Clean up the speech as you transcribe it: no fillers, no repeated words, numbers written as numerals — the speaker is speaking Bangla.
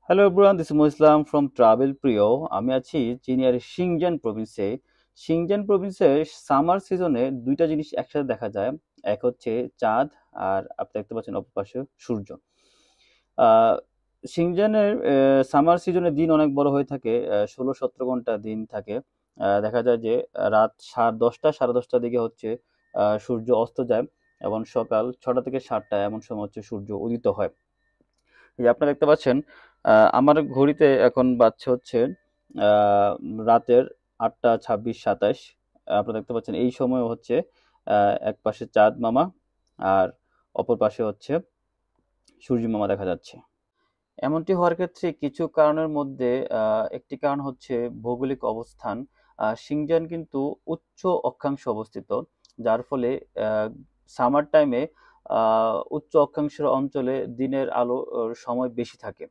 Hello everyone, this is Islam from travel প্রিয়। আমি আছি চীনের শিংজান প্রভিন্সে। শিংজান প্রভিন্সের সামার সিজনে দুইটা জিনিস একসাথে দেখা যায়। এক হচ্ছে চাঁদ, আর আপনি দেখতে পাচ্ছেন অপর পাশে সূর্য। আহ, শিংজানের সামার সিজনে দিন অনেক বড় হয়ে থাকে, 16-17 ঘন্টা দিন থাকে। দেখা যায় যে রাত 10:30 10:30টার দিকে হচ্ছে সূর্য অস্ত যায়, এবং সকাল 6টা থেকে 7টা এমন সময় হচ্ছে সূর্য উদিত হয়। এই যে আপনারা দেখতে পাচ্ছেন, আমার ঘড়িতে এখন বাজছে হচ্ছে আহ, রাতের 8টা 26 27। আপনারা দেখতে পাচ্ছেন এই সময় হচ্ছে এক পাশে চাঁদ মামা আর অপর পাশে হচ্ছে সূর্য মামা দেখা যাচ্ছে। এমনটি হওয়ার ক্ষেত্রে কিছু কারণের মধ্যে একটি কারণ হচ্ছে ভৌগোলিক অবস্থান। শিনজান কিন্তু উচ্চ অক্ষাংশে অবস্থিত, যার ফলে সামার টাইমে উচ্চ অক্ষাংশের অঞ্চলে দিনের আলো সময় বেশি থাকে।